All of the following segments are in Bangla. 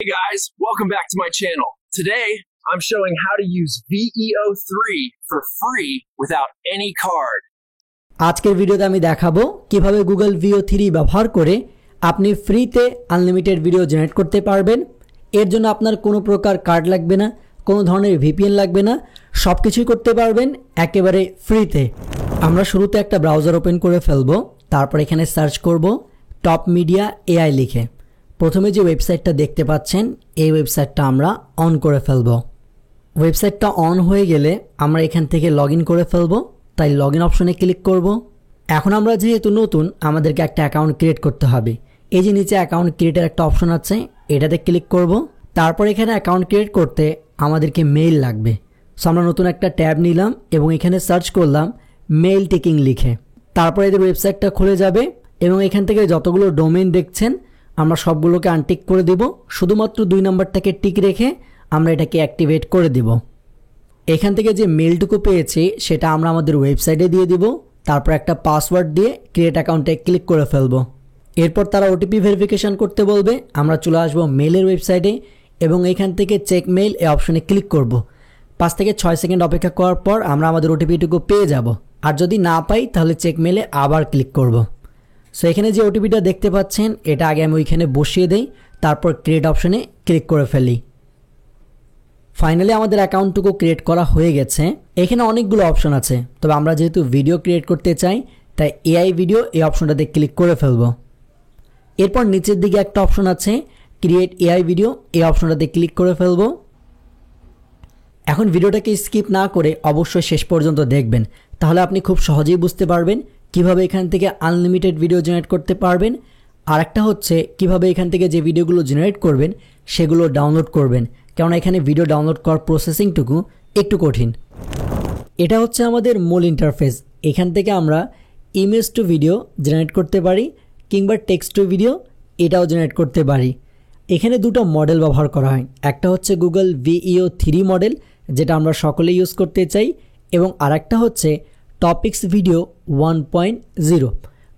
Hey guys, welcome back to my channel. Today, I'm showing how to use VEO3 for free without any card. আজকের ভিডিওতে আমি দেখাবো কিভাবে গুগল VEO3 ব্যবহার করে আপনি ফ্রিতে আনলিমিটেড ভিডিও জেনারেট করতে পারবেন। এর জন্য আপনার কোনো প্রকার কার্ড লাগবে না, কোনো ধরনের VPN লাগবে না, সবকিছুই করতে পারবেন একেবারে ফ্রিতে। আমরা শুরুতে একটা ব্রাউজার ওপেন করে ফেলবো, তারপর এখানে সার্চ করব টপ মিডিয়া AI লিখে। প্রথমে যে ওয়েবসাইটটা দেখতে পাচ্ছেন এই ওয়েবসাইটটা আমরা অন করে ফেলবো। ওয়েবসাইটটা অন হয়ে গেলে আমরা এখান থেকে লগইন করে ফেলবো, তাই লগইন অপশনে ক্লিক করব। এখন আমরা যেহেতু নতুন, আমাদেরকে একটা অ্যাকাউন্ট ক্রিয়েট করতে হবে। এই যে নিচে অ্যাকাউন্ট ক্রিয়েটের একটা অপশন আছে, এটাতে ক্লিক করব। তারপর এখানে অ্যাকাউন্ট ক্রিয়েট করতে আমাদেরকে মেইল লাগবে। সো আমরা নতুন একটা ট্যাব নিলাম এবং এখানে সার্চ করলাম মেইল টিকিং লিখে। তারপর এদের ওয়েবসাইটটা খুলে যাবে এবং এখান থেকে যতগুলো ডোমেইন দেখছেন আমরা সবগুলোকে আনটিক করে দেব। শুধুমাত্র 2 নাম্বারটাকে টিক রেখে আমরা এটাকে অ্যাক্টিভেট করে দেব। এখান থেকে যে মেলটুকু পেয়েছি সেটা আমরা আমাদের ওয়েবসাইটে দিয়ে দিব। তারপর একটা পাসওয়ার্ড দিয়ে ক্রিয়েট অ্যাকাউন্টে ক্লিক করে ফেলবো। এরপর তারা OTP ভেরিফিকেশন করতে বলবে। আমরা চলে আসবো মেলের ওয়েবসাইটে এবং এখান থেকে চেক মেইল এই অপশনে ক্লিক করব। 5 থেকে 6 সেকেন্ড অপেক্ষা করার পর আমরা আমাদের OTPটুকু পেয়ে যাব। আর যদি না পাই তাহলে চেক মেইলে আবার ক্লিক করব। সো এখানে যে OTPটা দেখতে পাচ্ছেন এটা আগে আমি ওইখানে বসিয়ে দেই, তারপর ক্রিয়েট অপশনে ক্লিক করে ফেলি। ফাইনালি আমাদের অ্যাকাউন্টটুকু ক্রিয়েট করা হয়ে গেছে। এখানে অনেকগুলো অপশন আছে, তবে আমরা যেহেতু ভিডিও ক্রিয়েট করতে চাই তাই AI ভিডিও এই অপশনটাতে ক্লিক করে ফেলবো। এরপর নিচের দিকে একটা অপশন আছে ক্রিয়েট AI ভিডিও, এই অপশনটাতে ক্লিক করে ফেলবো। এখন ভিডিওটাকে স্কিপ না করে অবশ্যই শেষ পর্যন্ত দেখবেন, তাহলে আপনি খুব সহজেই বুঝতে পারবেন কিভাবে এখান থেকে আনলিমিটেড ভিডিও জেনারেট করতে পারবেন। আর একটা হচ্ছে কিভাবে এখান থেকে যে ভিডিওগুলো জেনারেট করবেন সেগুলো ডাউনলোড করবেন, কেননা এখানে ভিডিও ডাউনলোড করার প্রসেসিংটুকু একটু কঠিন। এটা হচ্ছে আমাদের মূল ইন্টারফেস। এখান থেকে আমরা ইমেজ টু ভিডিও জেনারেট করতে পারি কিংবা টেক্সট টু ভিডিও এটাও জেনারেট করতে পারি। এখানে দুটো মডেল ব্যবহার করা হয়, একটা হচ্ছে গুগল VEO3 মডেল যেটা আমরা সকলে ইউজ করতে চাই, এবং আরেকটা হচ্ছে টপিক্স ভিডিও 1.0।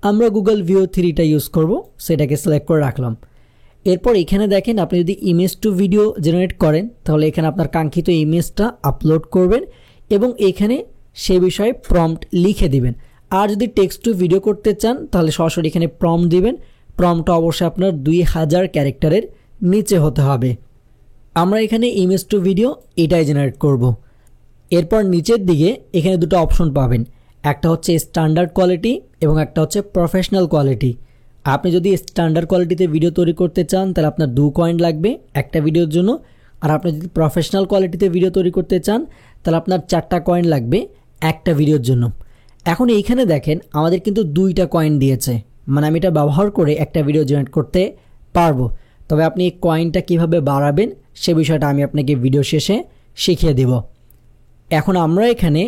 আমরা গুগল VEO3টা ইউজ করব, সেটাকে সিলেক্ট করে রাখলাম। এরপর এখানে দেখেন আপনি যদি ইমেজ টু ভিডিও জেনারেট করেন তাহলে এখানে আপনার কাঙ্ক্ষিত ইমেজটা আপলোড করবেন এবং এখানে সে বিষয়ে প্রম্পট লিখে দিবেন। আর যদি টেক্সট টু ভিডিও করতে চান তাহলে সরাসরি এখানে প্রম্পট দিবেন। প্রম্পটটা অবশ্যই আপনার 2000 ক্যারেক্টারের নিচে হতে হবে। আমরা এখানে ইমেজ টু ভিডিও এটাই জেনারেট করব। এরপর নিচের দিকে এখানে দুটো অপশন পাবেন, একটা হচ্ছে স্ট্যান্ডার্ড কোয়ালিটি এবং একটা হচ্ছে প্রফেশনাল কোয়ালিটি। আপনি যদি স্ট্যান্ডার্ড কোয়ালিটিতে ভিডিও তৈরি করতে চান তাহলে আপনার 2 কয়েন লাগবে একটা ভিডিওর জন্য, আর আপনি যদি প্রফেশনাল কোয়ালিটিতে ভিডিও তৈরি করতে চান তাহলে আপনার 4টা কয়েন লাগবে একটা ভিডিওর জন্য। এখন এইখানে দেখেন আমাদের কিন্তু 2টা কয়েন দিয়েছে, মানে আমি এটা ব্যবহার করে একটা ভিডিও জেনারেট করতে পারবো। তবে আপনি এই কয়েনটা কীভাবে বাড়াবেন সে বিষয়টা আমি আপনাকে ভিডিও শেষে শিখিয়ে দেব। এখন আমরা এখানে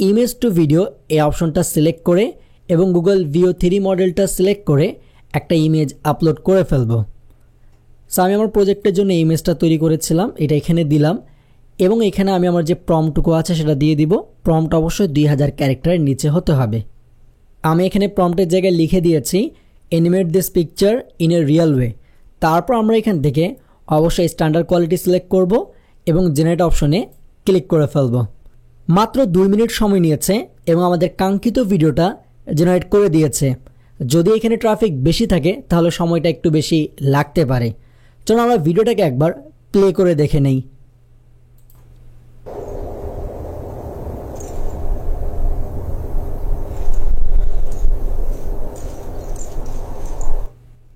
ইমেজ টু ভিডিও এই অপশনটা সিলেক্ট করে এবং গুগল VEO3 মডেলটা সিলেক্ট করে একটা ইমেজ আপলোড করে ফেলবো। সো আমি আমার প্রজেক্টের জন্য ইমেজটা তৈরি করেছিলাম, এটা এখানে দিলাম এবং এখানে আমি আমার যে প্রম্পটটুকু আছে সেটা দিয়ে দিব। প্রম্পট অবশ্যই 2000 ক্যারেক্টারের নিচে হতে হবে। আমি এখানে প্রম্পটের জায়গায় লিখে দিয়েছি animate this picture in a real way. তারপর আমরা এখান থেকে অবশ্যই স্ট্যান্ডার্ড কোয়ালিটি সিলেক্ট করব এবং জেনারেট অপশনে ক্লিক করে ফেলব। মাত্র 2 মিনিট সময় নিয়েছে এবং আমাদের কাঙ্ক্ষিত ভিডিওটা জেনারেট করে দিয়েছে। যদি এখানে ট্রাফিক বেশি থাকে তাহলে সময়টা একটু বেশি লাগতে পারে। চলো আমরা ভিডিওটাকে একবার প্লে করে দেখে নেই।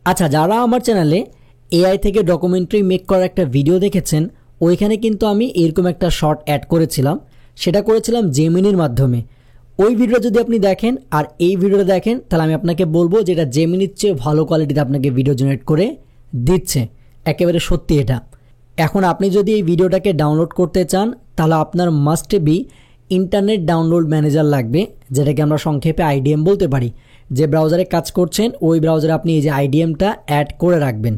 আচ্ছা, যারা আমার চ্যানেলে AI থেকে ডকুমেন্টারি মেক করার একটা ভিডিও দেখেছেন, ওইখানে কিন্তু আমি এরকম একটা শর্ট অ্যাড করেছিলাম, সেটা করেছিলাম জেমিনির মাধ্যমে। ওই ভিডিও যদি আপনি দেখেন আর এই ভিডিওটা দেখেন তাহলে আমি আপনাকে বলবো যে এটা জেমিনির চেয়ে ভালো কোয়ালিটিতে আপনাকে ভিডিও জেনারেট করে দিচ্ছে, একেবারে সত্যি এটা। এখন আপনি যদি এই ভিডিওটাকে ডাউনলোড করতে চান তাহলে আপনার must be internet download manager লাগবে, যেটাকে আমরা সংক্ষেপে IDM বলতে পারি। যে ব্রাউজারে কাজ করছেন ওই ব্রাউজারে আপনি এই যে IDMটা অ্যাড করে রাখবেন।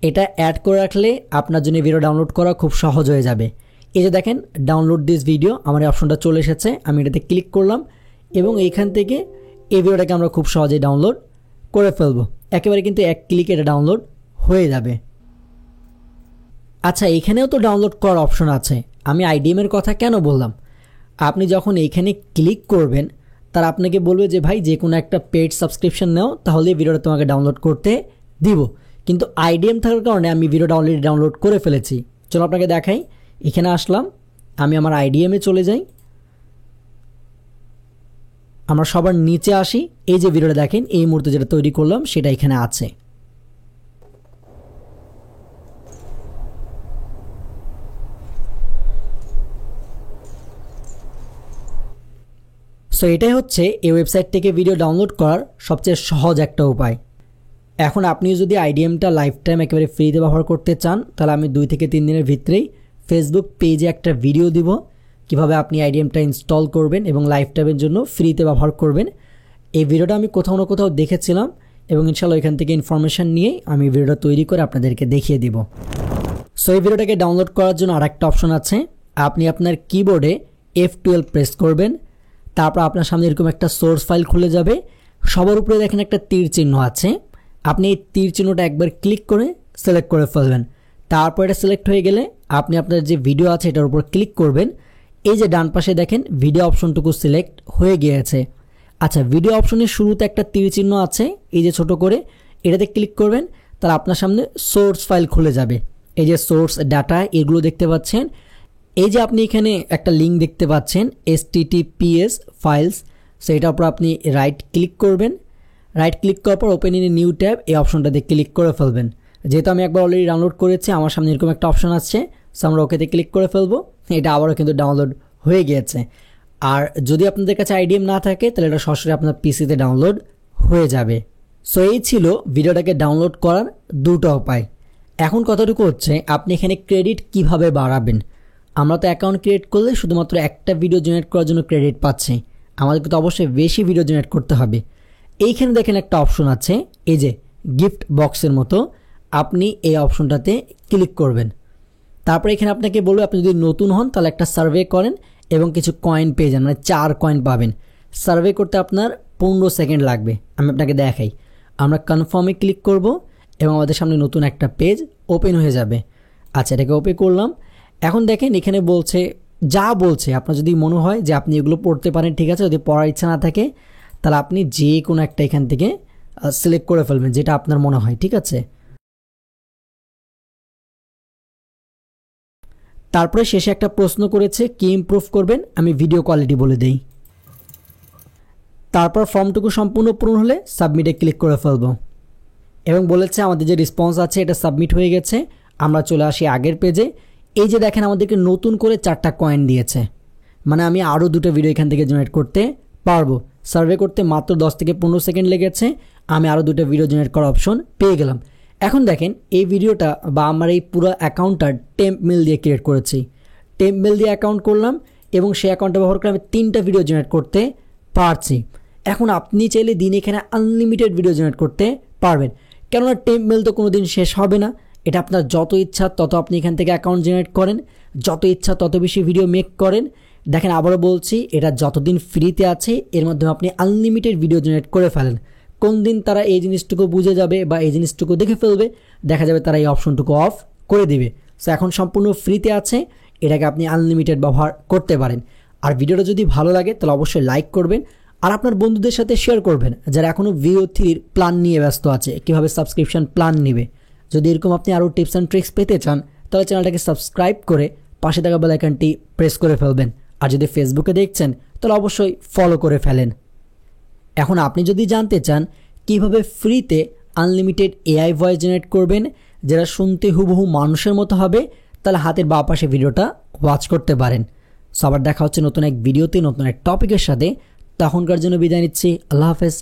এটা অ্যাড করে রাখলে আপনার জন্য ভিডিও ডাউনলোড করা খুব সহজ হয়ে যাবে। এই যে দেখেন ডাউনলোড দিস ভিডিও, আমার এই অপশনটা চলে এসেছে, আমি এটাতে ক্লিক করলাম এবং এইখান থেকে এই ভিডিওটাকে আমরা খুব সহজেই ডাউনলোড করে ফেলবো। একেবারে কিন্তু এক ক্লিকে এটা ডাউনলোড হয়ে যাবে। আচ্ছা, এখানেও তো ডাউনলোড করার অপশন আছে। আমি আইডিএম এর কথা কেন বললাম, আপনি যখন এইখানে ক্লিক করবেন তারা আপনাকে বলবে যে ভাই যে কোনো একটা পেড সাবস্ক্রিপশন নাও, তাহলে ভিডিওটা তোমাকে ডাউনলোড করতে দিব। কিন্তু আইডিএম থাকার কারণে আমি ভিডিওটা অলরেডি ডাউনলোড করে ফেলেছি। চলো আপনাকে দেখাই। এখানে আসলাম, আমি আমার আইডিএমে চলে যাই, আমরা সবার নিচে আসি। এই যে ভিডিওটা দেখেন, এই মুহূর্তে যেটা তৈরি করলাম সেটা এখানে আছে। সো এটাই হচ্ছে এই ওয়েবসাইট থেকে ভিডিও ডাউনলোড করার সবচেয়ে সহজ একটা উপায়। এখন আপনি যদি আইডিএমটা লাইফ টাইম একেবারে ফ্রিতে ব্যবহার করতে চান, তাহলে আমি 2 থেকে 3 দিনের ভিতরেই ফেসবুক পেজে একটা ভিডিও দিব কিভাবে আপনি আইডিএমটা ইনস্টল করবেন এবং লাইফ টাইমের জন্য ফ্রিতে ব্যবহার করবেন। এই ভিডিওটা আমি কোথাও না কোথাও দেখেছিলাম এবং ইনশাআল্লাহ এখান থেকে ইনফরমেশন নিয়ে আমি ভিডিওটা তৈরি করে আপনাদেরকে দেখিয়ে দিব। সো এই ভিডিওটাকে ডাউনলোড করার জন্য আরেকটা অপশন আছে। আপনি আপনার কিবোর্ডে F12 প্রেস করবেন, তারপর আপনার সামনে এরকম একটা সোর্স ফাইল খুলে যাবে। সবার উপরে দেখেন একটা তীর চিহ্ন আছে, আপনি এই তীর চিহ্নটা একবার ক্লিক করে সিলেক্ট করে ফেলবেন। তারপর এটা সিলেক্ট হয়ে গেলে আপনি আপনার যে ভিডিও আছে এটার উপর ক্লিক করবেন। এই যে ডান পাশে দেখেন ভিডিও অপশনটুকু সিলেক্ট হয়ে গিয়েছে। আচ্ছা, ভিডিও অপশনের শুরুতে একটা তীর চিহ্ন আছে, এই যে ছোট করে, এটাতে ক্লিক করবেন, তাহলে আপনার সামনে সোর্স ফাইল খুলে যাবে। এই যে সোর্স ডাটা এগুলো দেখতে পাচ্ছেন। এই যে আপনি এখানে একটা লিঙ্ক দেখতে পাচ্ছেন https ফাইলস, সেইটার উপর আপনি রাইট ক্লিক করবেন। রাইট ক্লিক করার পর open in a new tab এই অপশনটাতে ক্লিক করে ফেলবেন। যেহেতু আমি একবার অলরেডি ডাউনলোড করেছি, আমার সামনে এরকম একটা অপশন আসছে, সো আমরা ওকেতে ক্লিক করে ফেলবো। এটা আবারও কিন্তু ডাউনলোড হয়ে গিয়েছে। আর যদি আপনাদের কাছে আইডিএম না থাকে তাহলে এটা সরাসরি আপনার পিসিতে ডাউনলোড হয়ে যাবে। সো এই ছিল ভিডিওটাকে ডাউনলোড করার 2টা উপায়। এখন কথাটুকু হচ্ছে আপনি এখানে ক্রেডিট কিভাবে বাড়াবেন। আমরা তো অ্যাকাউন্ট ক্রিয়েট করলে শুধুমাত্র একটা ভিডিও জেনারেট করার জন্য ক্রেডিট পাচ্ছি, আমাদেরকে তো অবশ্যই বেশি ভিডিও জেনারেট করতে হবে। এইখানে দেখেন একটা অপশন আছে, এই যে গিফট বক্সের মতো, আপনি এই অপশনটাতে ক্লিক করবেন। তারপরে এখানে আপনাকে বলবে আপনি যদি নতুন হন তাহলে একটা সার্ভে করেন এবং কিছু কয়েন পেয়ে যান, মানে 4 কয়েন পাবেন। সার্ভে করতে আপনার 15 সেকেন্ড লাগবে। আমি আপনাকে দেখাই, আমরা কনফার্মে ক্লিক করব এবং আমাদের সামনে নতুন একটা পেজ ওপেন হয়ে যাবে। আচ্ছা, এটাকে ওপেন করলাম। এখন দেখেন এখানে বলছে, যা বলছে আপনার যদি মনে হয় যে আপনি এগুলো পড়তে পারেন, ঠিক আছে। যদি পড়ার ইচ্ছা না থাকে তাহলে আপনি যে কোনো একটা এখান থেকে সিলেক্ট করে ফেলবেন, যেটা আপনার মনে হয়, ঠিক আছে। তারপরে শেষে একটা প্রশ্ন করেছে কি ইমপ্রুভ করবেন, আমি ভিডিও কোয়ালিটি বলে দেই। তারপর ফর্মটুকু সম্পূর্ণ পূরণ হলে সাবমিটে ক্লিক করে ফেলবো এবং বলেছে আমাদের যে রেসপন্স আছে এটা সাবমিট হয়ে গেছে। আমরা চলে আসি আগের পেজে। এই যে দেখেন আমাদেরকে নতুন করে 4টা কয়েন দিয়েছে, মানে আমি আরও 2টা ভিডিও এখান থেকে জেনারেট করতে পারবো। সার্ভে করতে মাত্র 10 থেকে 15 সেকেন্ড লেগেছে, আমি আরও 2টা ভিডিও জেনারেট করার অপশন পেয়ে গেলাম। এখন দেখেন এই ভিডিওটা বা আমার এই পুরো অ্যাকাউন্টটা টেম্প মেল দিয়ে ক্রিয়েট করেছি। টেম্প মেল দিয়ে অ্যাকাউন্ট করলাম এবং সেই অ্যাকাউন্টটা ব্যবহার করে আমি 3টা ভিডিও জেনারেট করতে পারছি। এখন আপনি চাইলে দিনে এখানে আনলিমিটেড ভিডিও জেনারেট করতে পারবেন, কেননা টেম্প মেল তো কোনো দিন শেষ হবে না। এটা আপনার যত ইচ্ছা তত আপনি এখান থেকে অ্যাকাউন্ট জেনারেট করেন, যত ইচ্ছা তত বেশি ভিডিও মেক করেন। দেখেন আবারও বলছি, এটা যতদিন ফ্রিতে আছে এর মাধ্যমে আপনি আনলিমিটেড ভিডিও জেনারেট করে ফেলেন। কোন দিন তারা এই জিনিসটুকু বুঝে যাবে বা এই জিনিসটুকু দেখে ফেলবে, দেখা যাবে তারা এই অপশনটুকু অফ করে দিবে। সো এখন সম্পূর্ণ ফ্রিতে আছে, এটাকে আপনি আনলিমিটেড ব্যবহার করতে পারেন। আর ভিডিওটা যদি ভালো লাগে তাহলে অবশ্যই লাইক করবেন আর আপনার বন্ধুদের সাথে শেয়ার করবেন যারা এখনও VO3 প্ল্যান নিয়ে ব্যস্ত আছে, কীভাবে সাবস্ক্রিপশন প্ল্যান নেবে। যদি এরকম আপনি আরও টিপস অ্যান্ড ট্রিক্স পেতে চান তাহলে চ্যানেলটাকে সাবস্ক্রাইব করে পাশে থাকা বেল আইকনটি প্রেস করে ফেলবেন। আর যদি ফেসবুকে দেখছেন তাহলে অবশ্যই ফলো করে ফেলেন। এখন আপনি যদি জানতে চান কিভাবে ফ্রিতে আনলিমিটেড AI ভয়েস জেনারেট করবেন যেটা শুনতে হুবহু মানুষের মতো হবে, তাহলে হাতের বাঁ পাশে ভিডিওটা ওয়াচ করতে পারেন। সো আবার দেখা হচ্ছে নতুন এক ভিডিওতে নতুন এক টপিকের সাথে। তখনকার জন্য বিদায় নিচ্ছি। আল্লাহ হাফেজ।